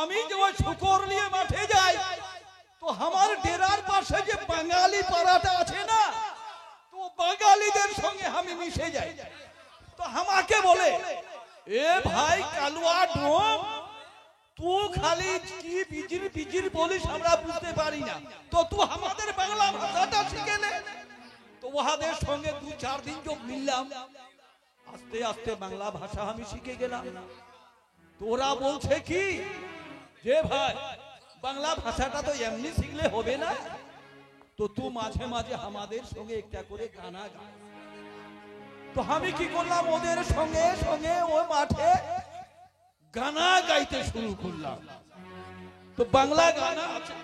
আমি যে ওই শুকর নিয়ে মাঠে যাই, তো আমার ডেরার পাশে যে বাঙালি পাড়াটা আছে না, তো বাঙালিদের সঙ্গে আমি মিশে যাই। তো আমাকে বলে, এ ভাই কালুয়া ডোম, তুই খালি কি বিজির বিজির বলিস আমরা বুঝতে পারি না, তো তুই আমাদের বাংলা ভাষাটা শিখে নে। তো ওহাদের সঙ্গে 2-4 দিন যোগ মিললাম, আস্তে আস্তে বাংলা ভাষা আমি শিখে গেলাম। তোরা বলছে কি যে ভাই বাংলা ভাষাটা তো এমনি শিখলে হবে না, তো তুই মাঝে মাঝে আমাদের সঙ্গে একটা করে গানা গা। তো আমি কি করলাম, ওদের সঙ্গে সঙ্গে ওই মাঠে গানা গাইতে শুরু করলাম। তো বাংলা গানা আছে।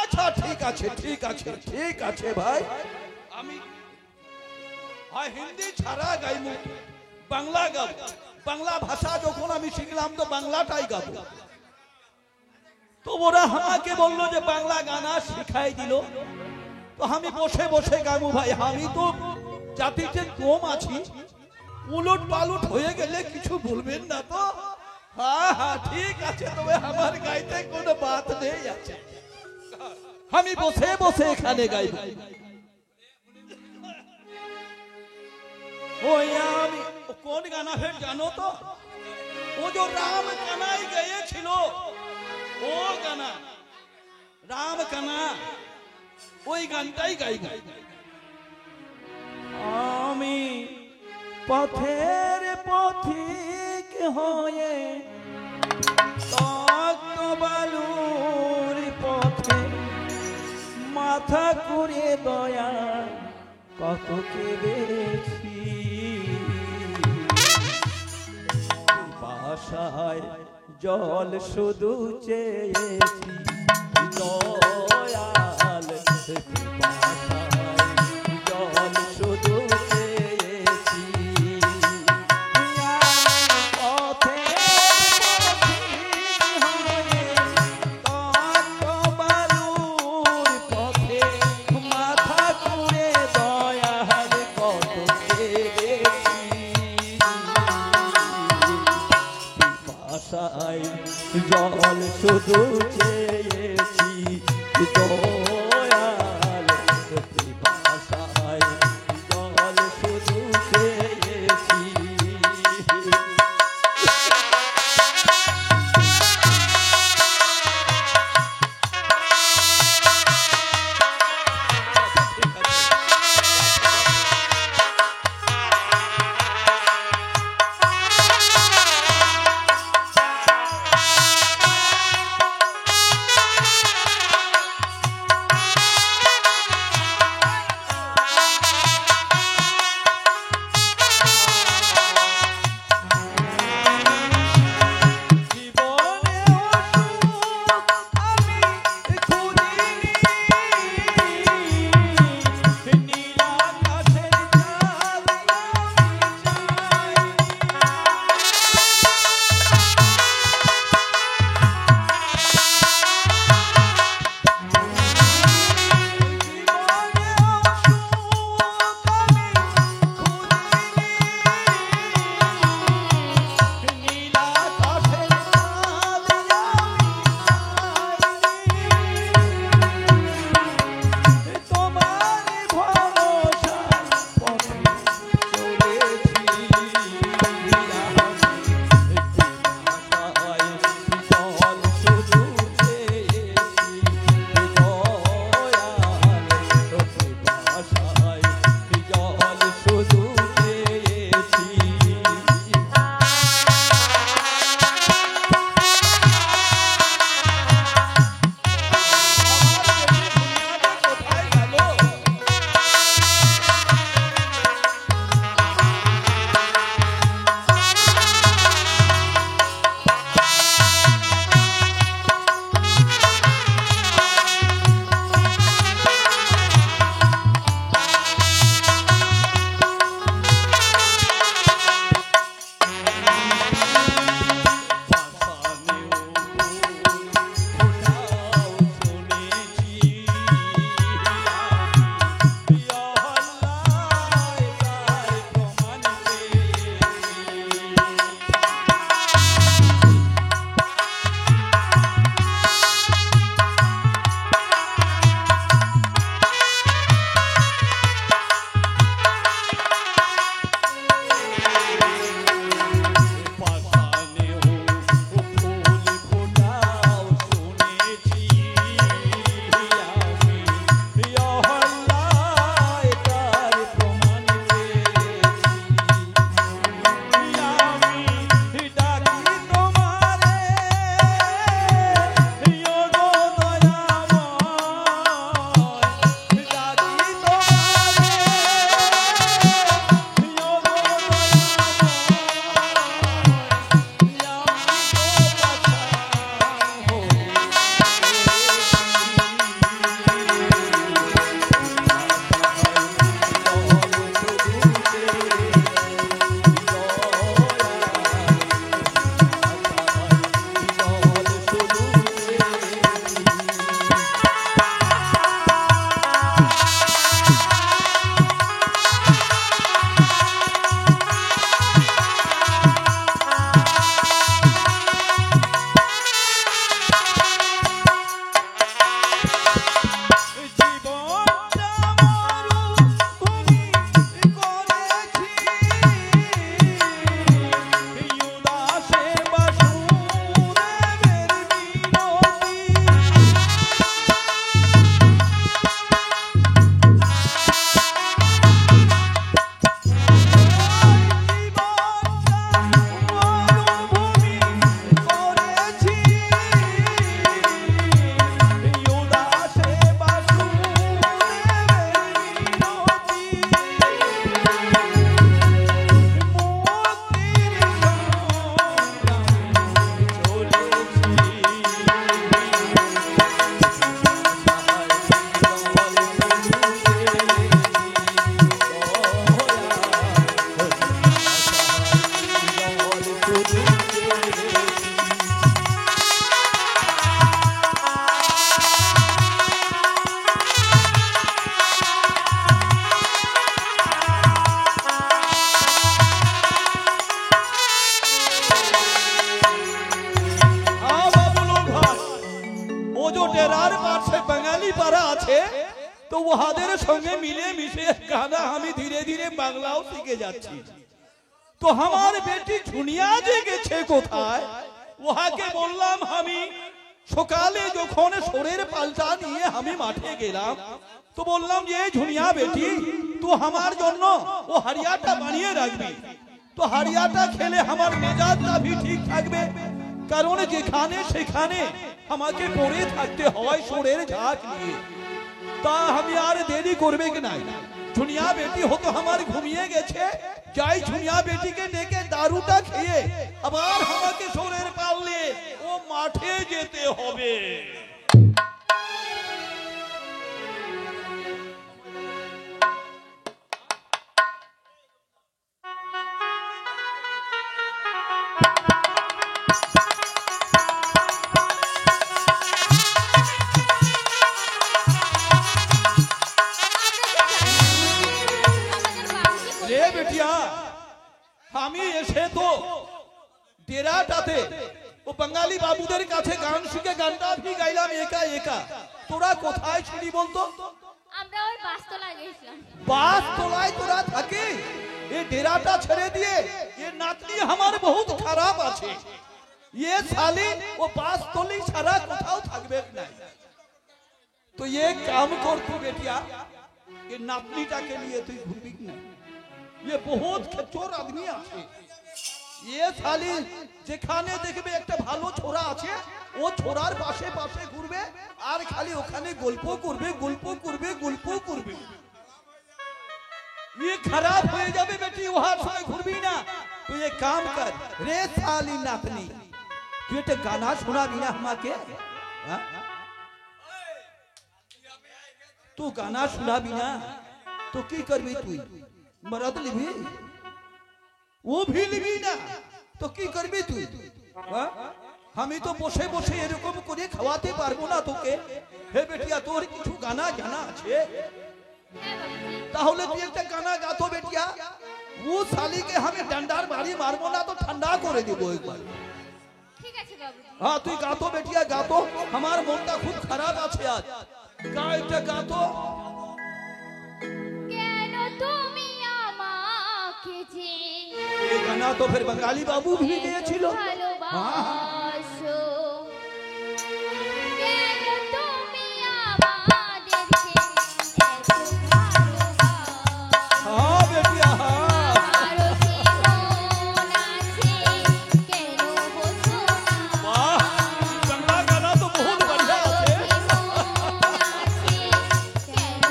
আচ্ছা ঠিক আছে ঠিক আছে ঠিক আছে ভাই, আমি হিন্দি ছাড়া গাইবো, বাংলা গাবো। বাংলা ভাষা যখন আমি শিখলাম তো বাংলাটাই গাবো। তো ওরা আমাকে বললো যে বাংলা গানা শিখাই দিল। তো আমি বসে বসে গাবো। ভাই আমি তো জাতিতে কম আছি, উলট পালট হয়ে গেলে কিছু বলবেন না তো? হ্যাঁ হ্যাঁ ঠিক আছে, তবে আমার গাইতে কোনো বাত নেই আছে, আমি বসে বসে এখানে গাইব। ওই আমি কোন গানা ফের জানো তো? ও যে রাম কানাই গেয়েছিল, ও গানা রাম কানা, ওই গানটাই গাই গাই। আমি পথের পথিক হয়ে তক্ত বালুর পথে মাথা করে দয়া কত কেঁদেছি, বাসায় জল শুধু চেয়েছি দয়াল, বাসায় জল শুধু চেয়েছি। পথে বালুর পথে মাথা করে দয়াল কত চেয়েছি, বাসায় জল শুধু চেয়েছি দয়াল, বাসায় জল শুধু চেয়েছি। সে বাঙালি পাড়া আছে, তো ওহাদের সঙ্গে মিলে মিশে গানা আমি ধীরে ধীরে বাংলাও শিখে যাচ্ছি। তো আমার বেটি ঝুনিয়া যে গেছে কোথায়, ওহাকে বললাম আমি সকালে যখন সোরের পাল্টা নিয়ে আমি মাঠে গেলাম, তো বললাম যে ঝুনিয়া বেটি তুই আমার জন্য ও হারিয়াটা বানিয়ে রাখবি। তো হারিয়াটা খেলে আমার মেজাজটা भी ঠিক থাকবে, কারণ যেখানে সেখানে আমাকে পড়ে থাকতে হয় সোরের ঝাঁক নিয়ে। তা আমি আর দেরি করবে কি নাই, ঝুনিয়া বেটি হতো আমার ঘুমিয়ে গেছে, যাই ঝুনিয়া বেটিকে ডেকে দারুটা খেয়ে আবার আমাকে সোরের পাললে ও মাঠে যেতে হবে। রে বেটিয়া, আমি এসে তো ডেরাটাতে ও বাঙালি বাবুদের কাছে গান শিখে গানটা भी গাইলাম একা একা। তোরা কোথায় ছিলি বলতো? আমরা ওই বাসতলা গেছিলাম। বাসতলায় তোরা থাকে? এই ডেরাটা ছেড়ে দিয়ে ये নাতনি আমার বহুত খারাপ আছে, ये साली ও বাসতলি ছাড়া কোথাও থাকবে না। তো ये काम कर तू बेटिया, ये नातनीটাকে নিয়ে তুই ঘুরবি না। ये बहुत खचोर आदमी আছে, ये साली যেখানে দেখবে একটা ভালো ছোরা আছে ও ছোরার পাশে পাশে ঘুরবে আর খালি ওখানে গল্প করবে গল্প করবে গল্প করবে। ये खराब হয়ে যাবে বেটি, ওহার সঙ্গে ঘুরবি না। তুই एक काम कर रे साली नातनी, তুই একটা গানা শোনাবি না আমাকে? হ্যাঁ, तू गाना सुनाबी ना तो की करबी? तुई मरद लिबी, वो भी लिबी ना तो की करबी तुई? हमी तो बसे बसे एरकम करे खावाते पारबो ना তোকে। হে বেটিয়া, তোর কিছু গানা জানা আছে? তাহলে তুই একটা গানা গাতো বেটিয়া। वो साली के हमें डंडार मारी मारबो ना तो ठंडा করে দেব একবার। ঠিক আছে বাবু। हाँ তুই গাতো বেটিয়া, গাতো। আমার মনটা খুব খারাপ আছে আজ, গা একটা গাতো। কেন তুমি আমাকে যে ये गाना तो फिर बंगाली बाबू भी গেয়েছিল। ভালোবাসো, কেন তুমি আমাদেরকে এত ভালোবাসো? हाँ बेटिया हाँ। আরো জীবন আছে, কেন বোঝো না? वाह, बंगला गाना तो बहुत बढ़िया है। কেন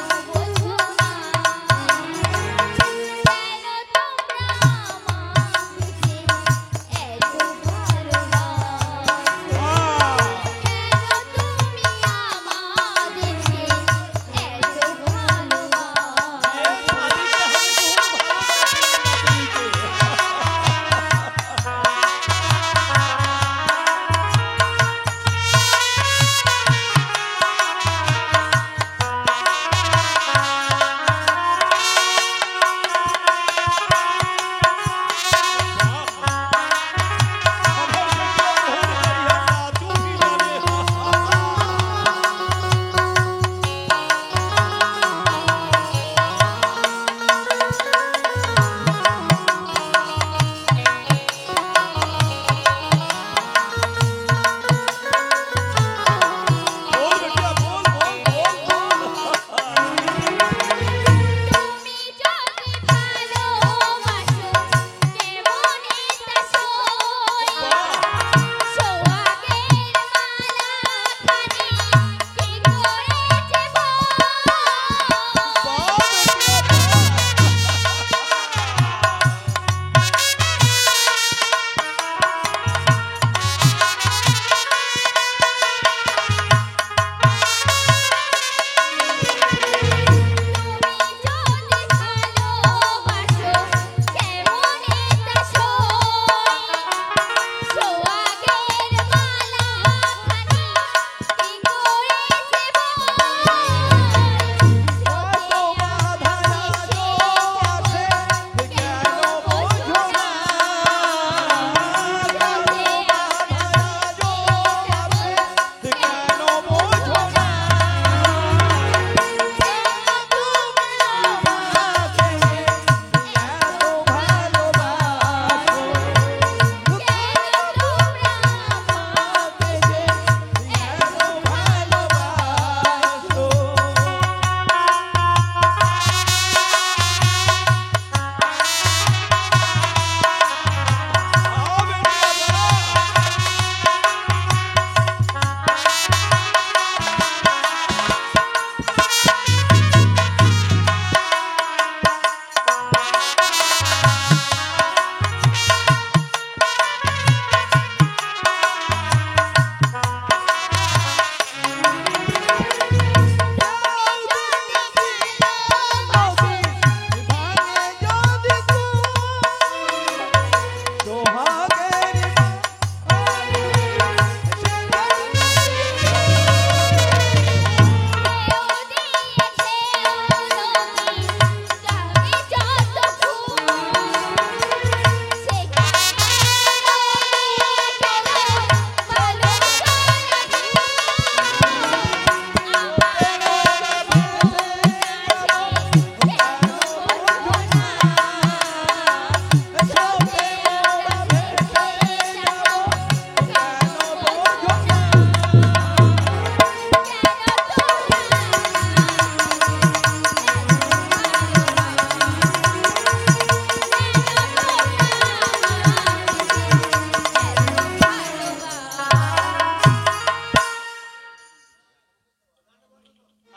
তোমরা আমাকে এত ভালোবাসো?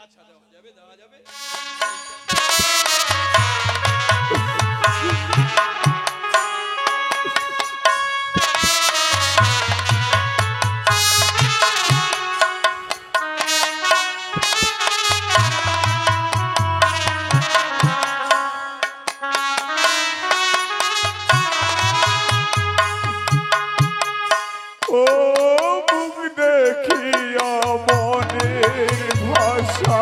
আচ্ছা দেওয়া যাবে দেওয়া যাবে। ও মুখ দেখিয়া মনের ভাষা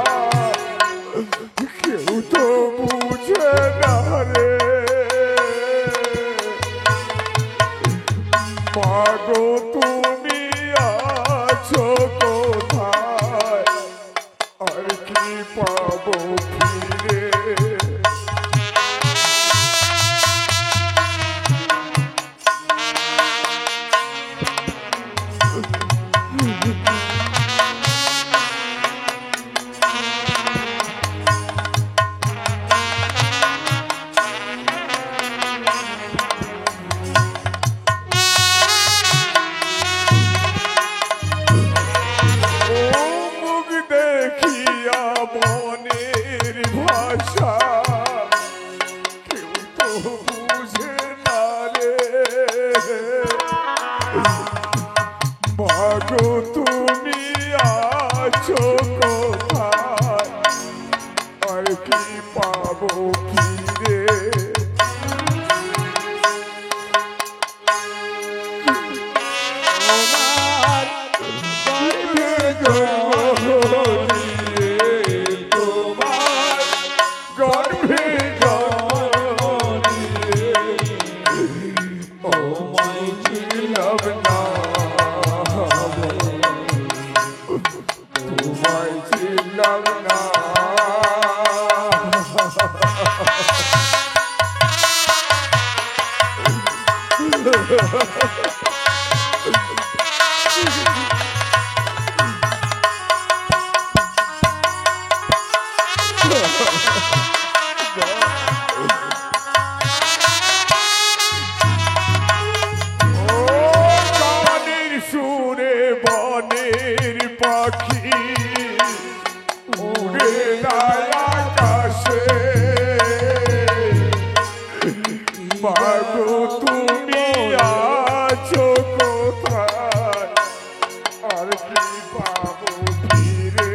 কেউ তো বুঝে না রে মাগো তুমি আছো কোথায় আর কি পাবো ফিরে দেখিয়া মনের ভাষা কেউ তো বুঝে না রে মাগো তুমি আছো কোথায় আর কি পাবো ফিরে সুরে বনের পাখি উড়ে আকাশে মাগো তুমি আছো কোথায় আর কি পাবো ফিরে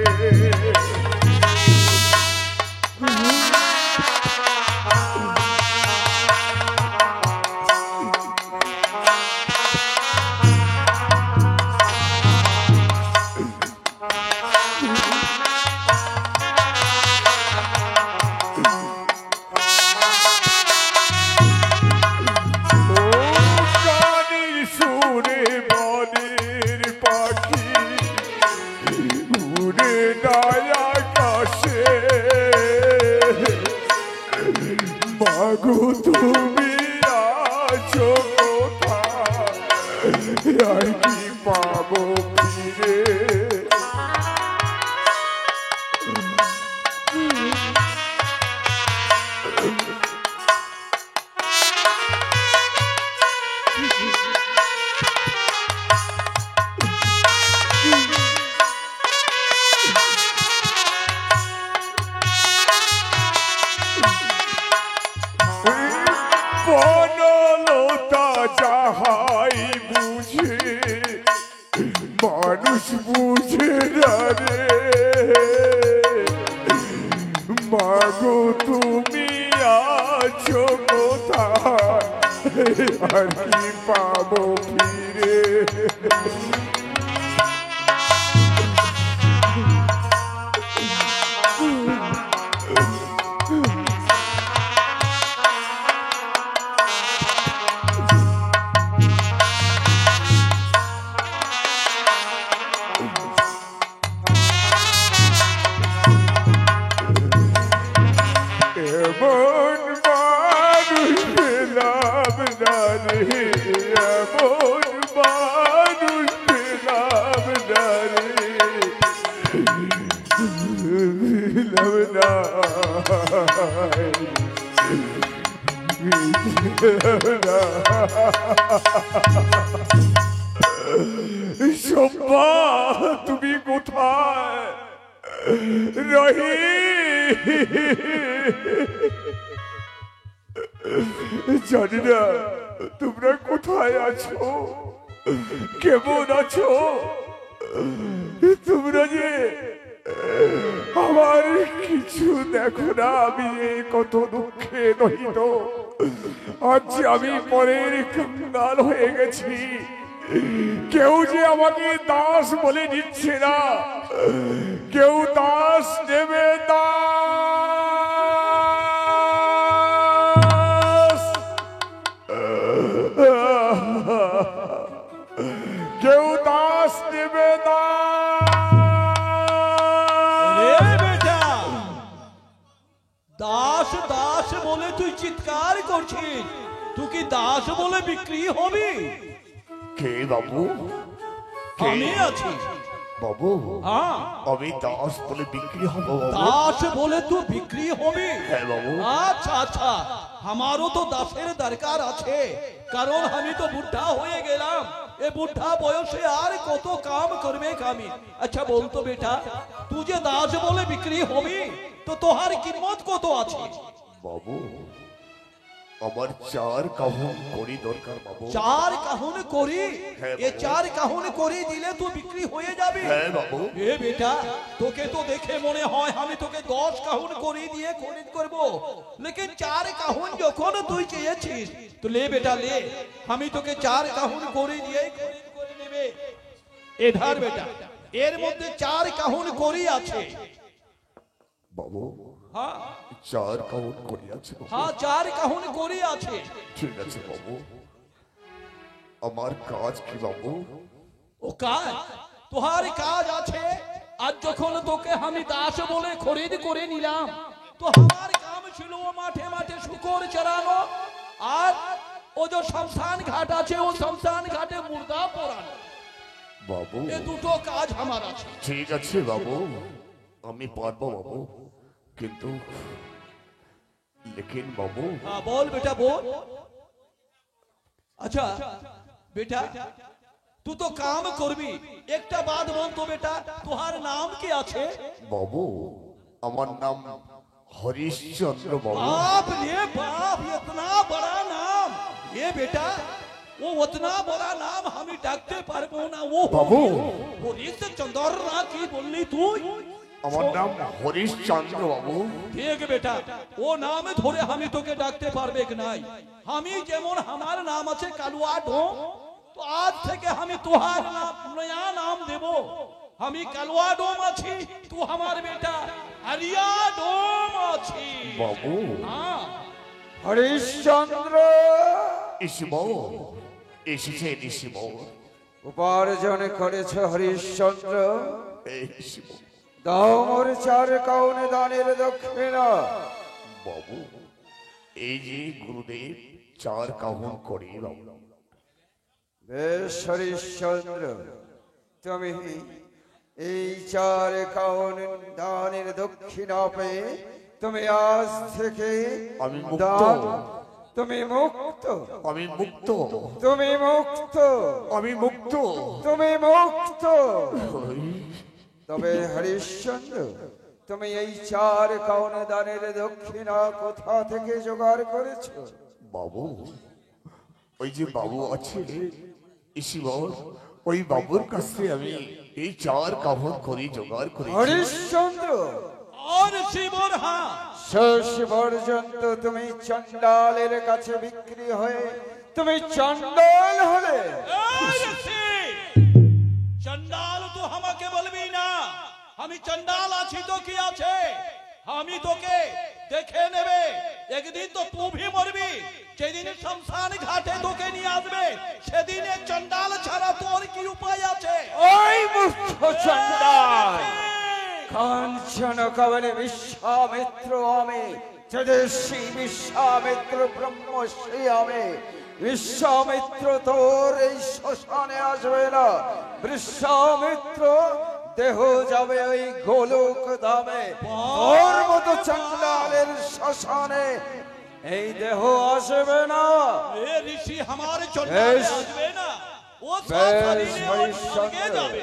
মাগো তুমি আছো কোথায় আর কি পাবো ফিরে বনলতা যাহাই বুঝে মানুষ বুঝে না রে মাগো তুমি আছো কোথায় আর কি পাবো ফিরে এমন মানুষ পেলাম না রে এমন মানুষ পেলাম না রে পেলাম না শম্পা তুমি কোথায় রহি জানি না তোমরা কোথায় আছো, কেমন আছো? তোমরা যে আমার কিছু দেখো না, আমি কত দুঃখে রহিত। আজ আমি পরের কাঙ্গাল হয়ে গেছি, কেউ যে আমাকে দাস বলে দিচ্ছে না, কেউ দাস নেবে দাস, কেউ দাস নেবে এ বেটা, দাস দাস বলে তুই চিৎকার করছিস, তুই কি দাস বলে বিক্রি হবি? কে বাবু? আমি আছি বাবু হ্যাঁ, আমি দাস বলে বিক্রি হব বাবু? দাস বলে তুই বিক্রি হবি? হ্যাঁ বাবু। আচ্ছা আচ্ছা, আমারও তো দাসের দরকার আছে, কারণ আমি তো বুদ্ধা হয়ে গেলাম। এ বুদ্ধা বয়সে আর কত কাম করবে কামি। আচ্ছা বলতো বেটা, তুই যে দাস বলে বিক্রি হবি, তো তোহার কিম্মত কত আছে? বাবু আমার 4 কাহুন করি দরকার বাবু। 4 কাহুন করি? হ্যাঁ এ বাবু। 4 কাহুন করি দিলে তুই বিক্রি হয়ে যাবে? হ্যাঁ বাবু। এ বেটা, তোকে তো দেখে মনে হয় আমি তোকে 10 কাহুন করি দিয়ে খরিদ করব, লেকিন 4 কাহুন যখন তুই চেয়েছিস, তো লে বেটা লে, আমি তোকে 4 কাহুন করি দিয়ে খরিদ করে নেবে। এ ধর বেটা, এর মধ্যে 4 কাহুন করি আছে। বাবু হ্যাঁ 4 কাহুন করি আছে বাবু। হ্যাঁ, 4 কাহুন করি আছে। ঠিক আছে বাবু, আমার কাজ কি বাবু? ও কাজ, তোহার কাজ আছে। আজ যখন তোকে আমি দাস বলে খরিদ করে নিলাম, তো আমার কাম ছিল ও মাঠে মাঠে শুকর চরানো, আর ও যে শমশান ঘাট আছে, ও শমশান ঘাটে মুর্দা পোড়ানো। বাবু এ দুটো কাজ আমার আছে। ঠিক আছে বাবু, আমি পারবো বাবু, কিন্তু লেকিন বাবু হ্যাঁ, বল বেটা বল। আচ্ছা বেটা, তুই তো কাম করবি, একটা বাত বল তো বেটা, তোহার নাম কি আছে? বাবু আমার নাম হরিশ্চন্দ্র বাবু। बाप रे बाप, इतना बड़ा नाम! ये बेटा, वो उतना बड़ा नाम हमें डाकते पारबो ना। वो बाबू। हरिश्चंद्र ना की बोलली तू? আমার নাম হরিশ্চন্দ্র বাবু। ठीक बेटा, वो नाम धरे हमें तो के डाकते पारबे कि नहीं। हमें जेमन हमार नाम আছে কালুয়া ডোম, তো আজ থেকে আমি তোহার নাম নয়া নাম দেবো। আমি কালুয়া ডোম আছি, তু আমার বেটা হরিয়া ডোম আছি। বাবু হ্যাঁ, হরিশ্চন্দ্র ইসিব এসেছে ইসিব উপার্জন করেছ হরিশ্চন্দ্র, ইসিব। দাও মোর 4 কাউন দানের দক্ষিণা। বাবু এই যে গুরুদেব 4 কাহুন করে বাবু। বেশ হরিশ্চন্দ্র, তুমি এই 4 কাউন দানের দক্ষিণা পেয়ে তুমি আজ থেকে আমি মুক্ত। তুমি মুক্ত, আমি মুক্ত, তুমি মুক্ত, আমি মুক্ত। তুমি মুক্ত। তবে হরিশ্চন্দ্র, তুমি এই 4 কাউন দানের দক্ষিণা কোথা থেকে জোগাড় করেছো? বাবু ওই যে বাবু আছে ইসিবর, ওই বাবুর কাছে আমি এই 4 কাহুন করে জোগাড় করেছি। হরিশ্চন্দ্র, और शिवर हाँ, শেষ পর্যন্ত তুমি চণ্ডালের কাছে বিক্রি হয়ে তুমি চণ্ডাল হলে। चंडाल तो हमाके বলবি না, আমি চন্ডাল আছি তো কি আছে, আমি তোকে দেখে নেবে। একদিন তো তুই ভি মরবি, যেদিন শমশান ঘাটে তোকে নিয়ে আসবে, সেদিনে চন্ডাল ছাড়া তোর কি উপায় আছে? ওই মূর্খ চণ্ডাল, কাঞ্চন কবলে বিশ্বামিত্র আমি, তেজস্বী বিশ্বামিত্র ব্রহ্মশ্রী আমি। বিশ্বামিত্র তোর এই শ্মশানে আসবে না, বিশ্বামিত্র দেহ যাবে ওই গোলক ধামে। তোর মতো চণ্ডালের শ্মশানে এই দেহ আসবে না। এ ঋষি আমার চন্ডালে বেশ, আসবে না, ও বেশ সাথে হরিশ্চন্দ্র, যাবে।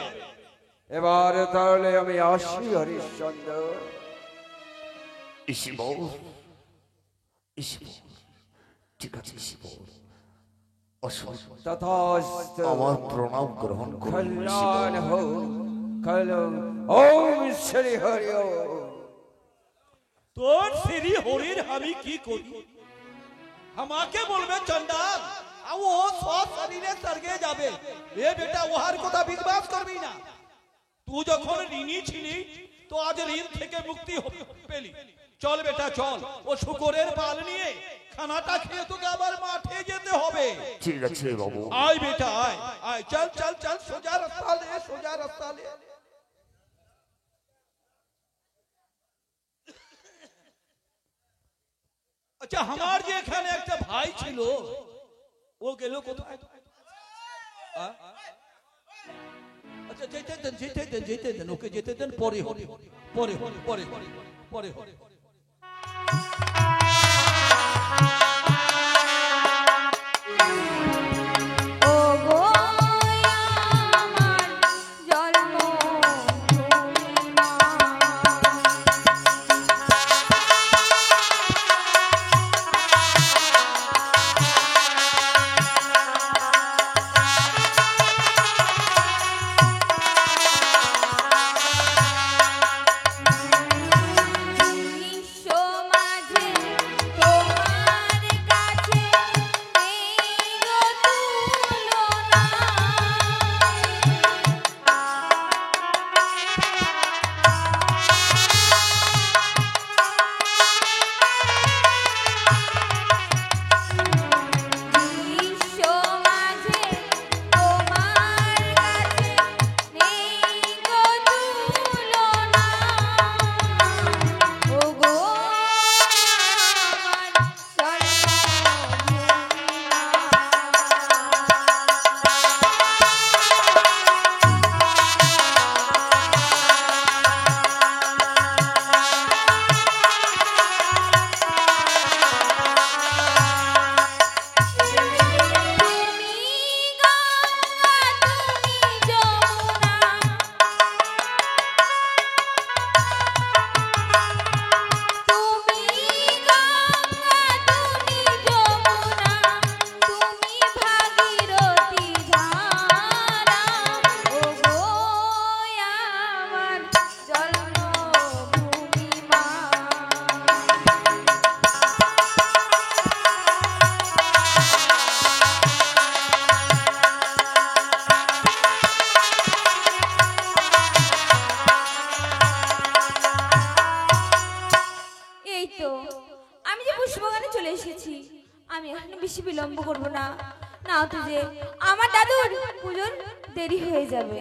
এবার তাহলে আমি আসি হরিশ্চন্দ্র। ঈশ্বর, ঈশ্বর, ঠিক আছে ঈশ্বর, অসুস্থ তথাস্তু। আমার প্রণাম গ্রহণ করুন কল্যাণ ঈশ্বর। হোক, কল্যাণ। ওম শ্রী হরি ওম। তোর শ্রী হরির আমি কি করি? আমাকে বলবে চন্ডাল, আর ও সব শরীরে স্বর্গে যাবে। এ বেটা ওহার কথা বিশ্বাস করবি না। তুই যখন ঋণী ছিলি তো আজ ঋণ থেকে মুক্তি পেলি। চল বেটা চল, ও শুকরের পাল নিয়ে খানাটা খেয়ে তোকে আবার মাঠে যেতে হবে। ঠিক আছে বাবু। আয় বেটা আয় আয়, চল চল চল, সোজা রাস্তা লে, সোজা রাস্তা লে। আচ্ছা, আমার যে এখানে একটা ভাই ছিল, ও গেল কোথায়? আচ্ছা, যেতে দেন, ওকে যেতে দেন, পরে হবে, পরে হবে, পরে হবে, পরে হবে। ওগো আমার জন্মভূমি মা, বিশ্ব মাঝে তোমার কাছে নেই গো তুলনা। বিশ্ব মাঝে তোমার কাছে নেই গো তুলনা। ওগো আমার জন্মভূমি তুমি গঙ্গা তুমি যমুনা, তুমি গঙ্গা তুমি যমুনা, তুমি ভাগীরথী ধারা। ওগো আমার জন্মভূমি মা। এই তো আমি যে পুষ্পবাগানে চলে এসেছি। আমি এখানে বেশি বিলম্ব করব না, না তো যে আমার দাদুর পুজোর দেরি হয়ে যাবে।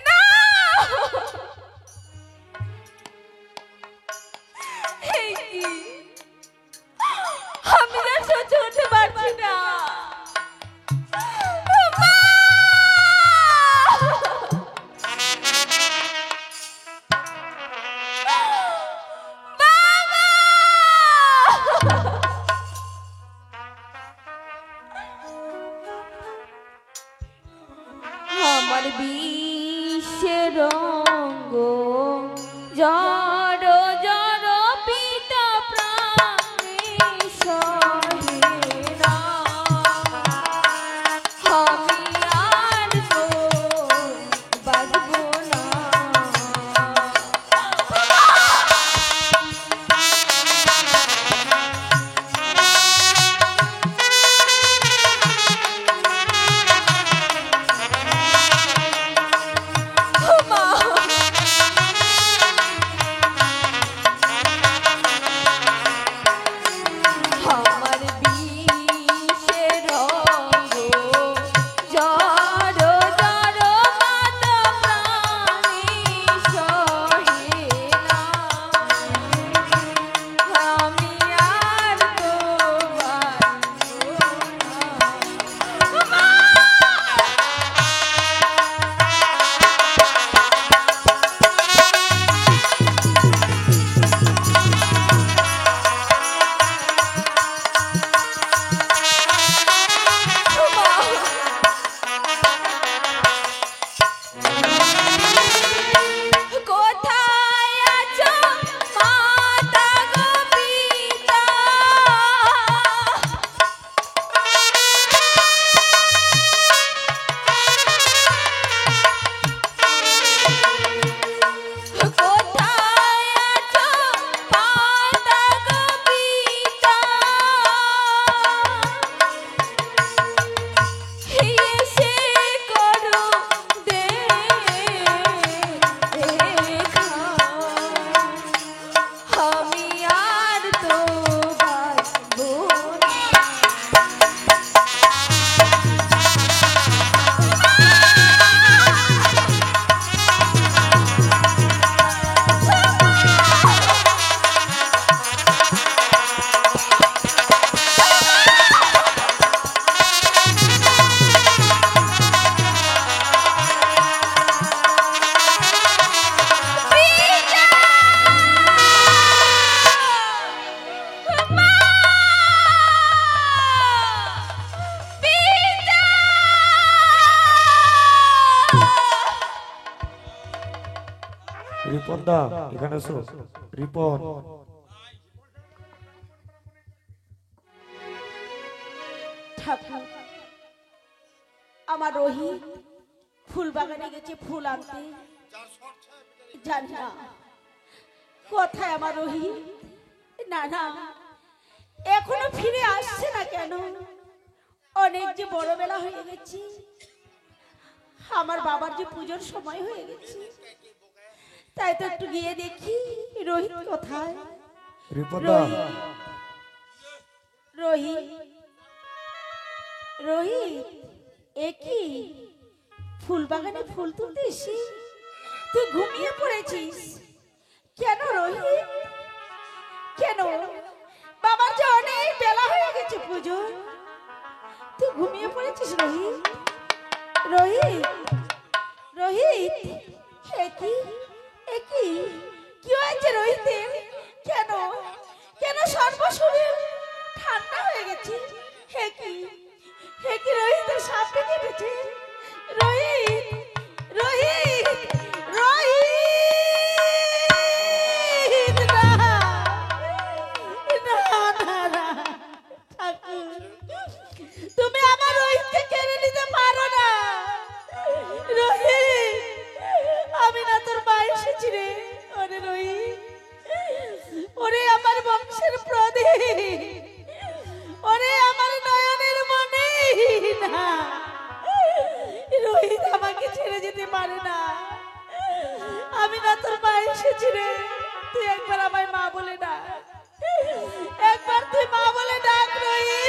না! এই কি? আমি আর সহ্য করতে পারছি না। মা! বাবা! আমার বিশ্বের রঙ্গ জড় জড় পিত প্রাণে সহে না। আমি আর তো বাঁচব না। মা! দা এখানে এসো। রিপন ঠাকুর, আমার রোহিত ফুল বাগানে গেছে ফুল আনতে, জানি না কোথায় আমার রোহিত। না না, এখনো ফিরে আসছে না কেন? অনেক যে বড় বেলা হয়ে গেছে, আমার বাবার যে পুজোর সময় হয়ে গেছে, তাই তো একটু গিয়ে দেখি রোহিত কোথায়। রিপন দা রোহিত, রোহিত, এ কি ফুল বাগানে ফুল তুলতে এসে তুই ঘুমিয়ে পড়েছিস কেন রোহিত? কেন? বাবার যে অনেক বেলা হয়ে গেছে পুজো, তুই ঘুমিয়ে পড়েছিস রোহিত? রোহিত, রোহিত, এ কি, এ কি, কি হয়েছে রোহিতের? কেন, কেন সর্বশরীর ঠান্ডা হয়ে গেছে? হে কি, হে কি রোহিতের সাপে কেটেছে? রোহিত, রোহিত, রোহিত, না, না, না, না, ঠাকুর, তুমি আমার রোহিতকে কেড়ে নিতে পারো না। রোহিত, আমি না তোর মা এসেছি রে। ওরে রোহিত, ওরে আমার বংশের প্রদীপ, ওরে আমার নয়নের মনে না, রোহিত আমাকে ছেড়ে যেতে পারে না। আমি না তোর মা এসেছি রে। তুই একবার আমায় মা বলে ডাক, একবার তুই মা বলে ডাক রোহিত।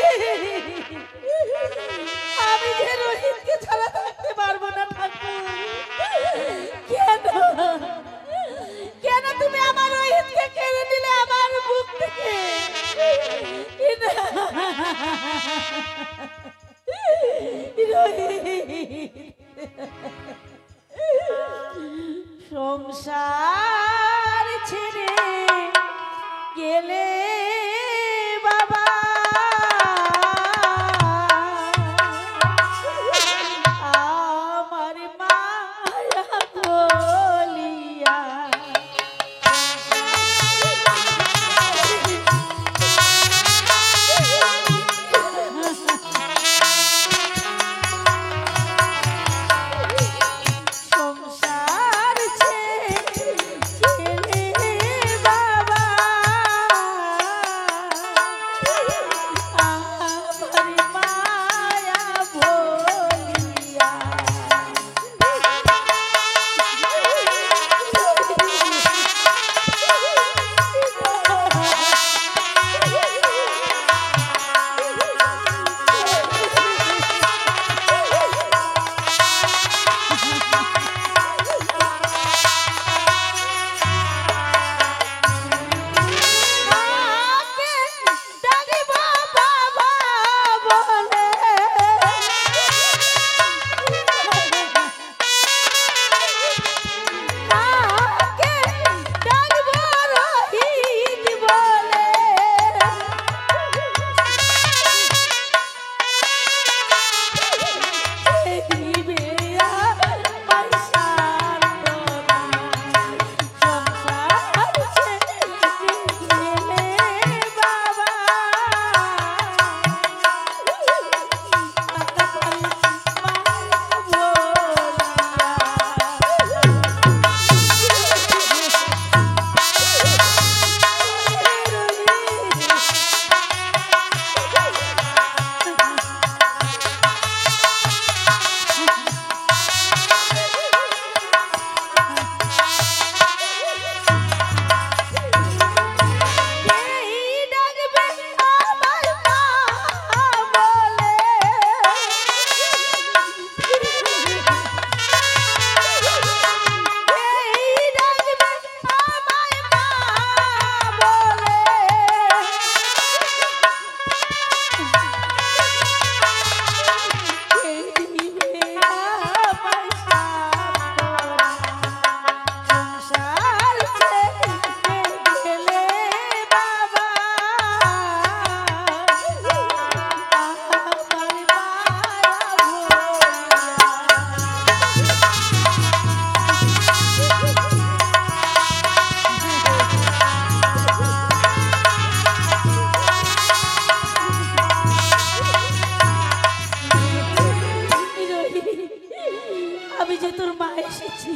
এসেছি,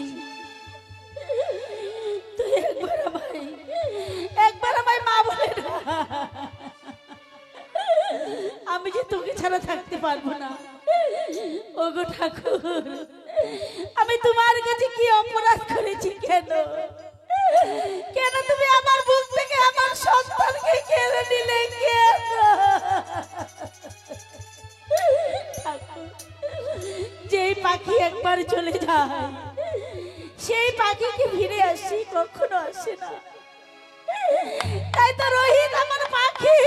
তুই একবার আমায় মা বলে না। আমি যে তোকে ছাড়া থাকতে পারবো না। ওগো ঠাকুর, আমি তোমার কাছে কি অপরাধ করেছি? কেন কেন তুমি আমার বুক থেকে আমার সন্তানকে কেড়ে নিলে? কেন ঠাকুর, যেই পাখি একবার চলে যায় সেই পাখিকে ফিরে আসি কখনো আসে না। তাই তো রোহিত আমার পাখি,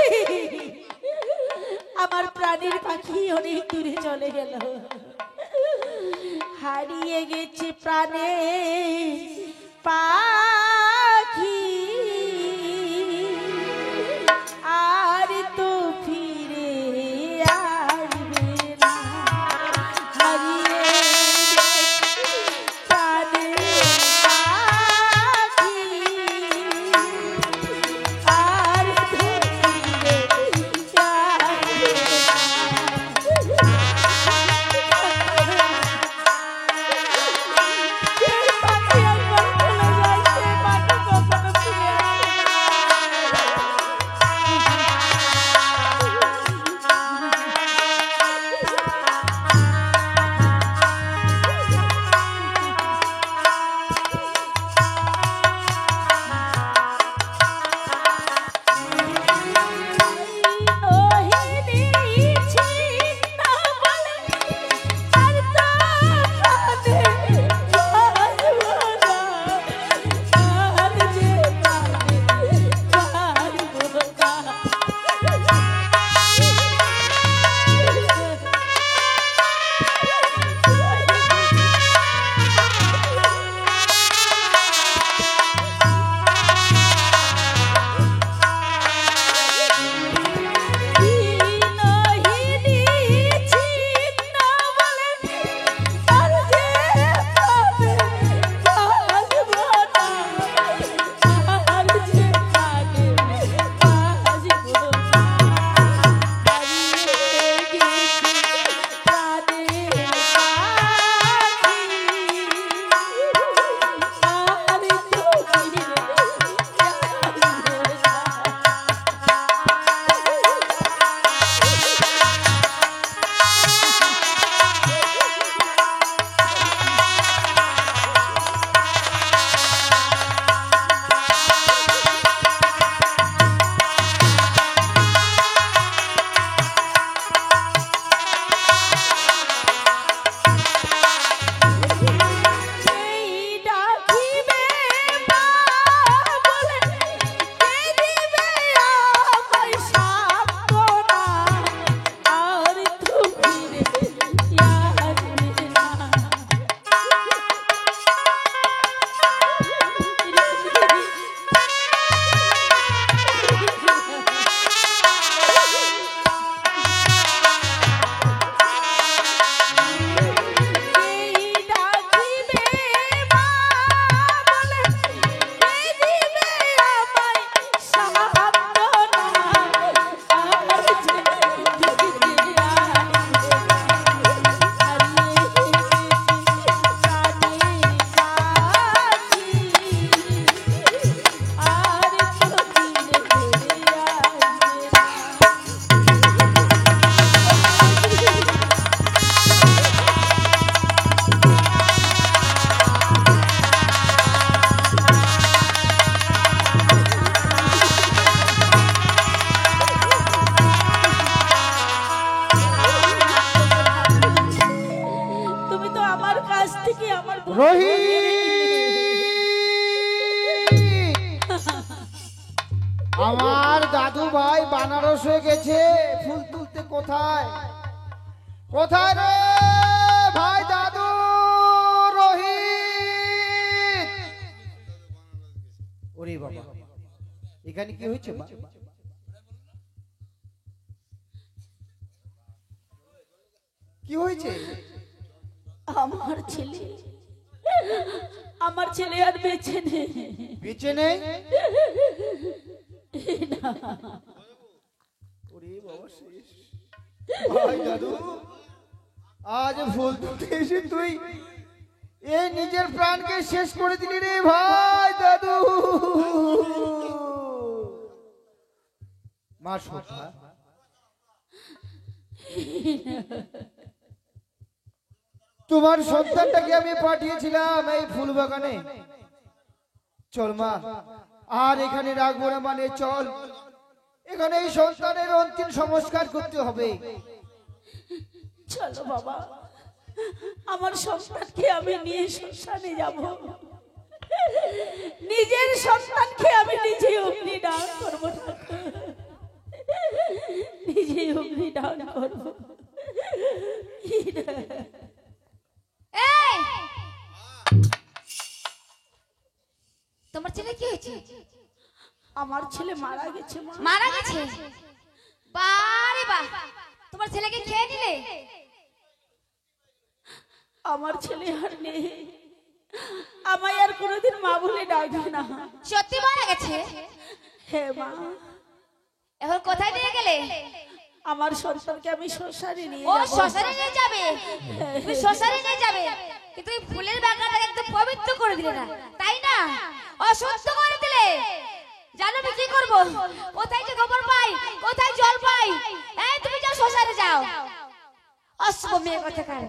আমার প্রাণের পাখি অনেক দূরে চলে গেল, হারিয়ে গেছে প্রাণে পাখি, আর তো ফিরে আসবে না। হারিয়ে গেছে প্রাণের পাখি, আর তো ফিরে আসবে না। আমার দাদু ভাই বানারসে গেছে ফুল তুলতে। কোথায় কোথায় রে ভাই দাদু রোহিত? ওরে বাবা, এখানে কি হয়েছে? কি হয়েছে? আমার ছেলে আর বেঁচে নেই। বেঁচে নেই? ভাই দাদু, আজ ফুল তুলতে এসে তুই এই নিজের প্রাণকে শেষ করে দিলি রে ভাই দাদু। মা শোভা, তোমার সন্তানটাকে আমি পাঠিয়েছিলাম এই ফুল বাগানে। চল মা, আর এখানে রাখবো না, মানে চল, এখানে এই সন্তানের অন্তিম সংস্কার করতে হবে। চলো বাবা, আমার সন্তানকে আমি নিয়ে শ্মশানে যাব। নিজের সন্তানকে আমি নিজে অগ্নি দান করবো, নিজে অগ্নি দান করবো। এই তোমার ছেলে কি হয়েছে? আমার ছেলে মারা গেছে মা। মারা গেছে? বারে বাহ, তোমার ছেলেকে খেয়ে নিলে? আমার ছেলে আর নেই, আমায় আর কোনোদিন মা বলে ডাকবে না। সত্যি মারা গেছে? হে মা, এখন কোথায় নিয়ে গেলে? আমার সন্তানকে আমি শ্মশানে নিয়ে ও যাব। শ্মশানে নিয়ে যাবে? তুমি শ্মশানে নিয়ে যাবে, কিন্তু এই ফুলের বাগানটাকে একদম পবিত্র করে দিলে না, তাই না? অশুদ্ধ করে দিলে। জানো আমি কি করবো? কোথায় যে গোবর পাই, কোথায় জল পাই? এই তুমি যাও, শ্মশানে যাও। অশুভ মেয়ে কথাকার,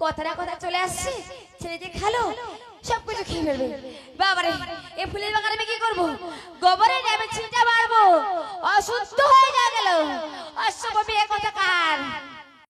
কথাটা কথা চলে আসছে, ছেলে যে খালো সবকিছু খেয়ে ফেলবে। বাবারে, এই ফুলের বাগানে আমি কি করবো? গোবরের নামে ছিটা মারবো, অশুদ্ধ হয়ে গেল। অশুভ মেয়ে কথাকার।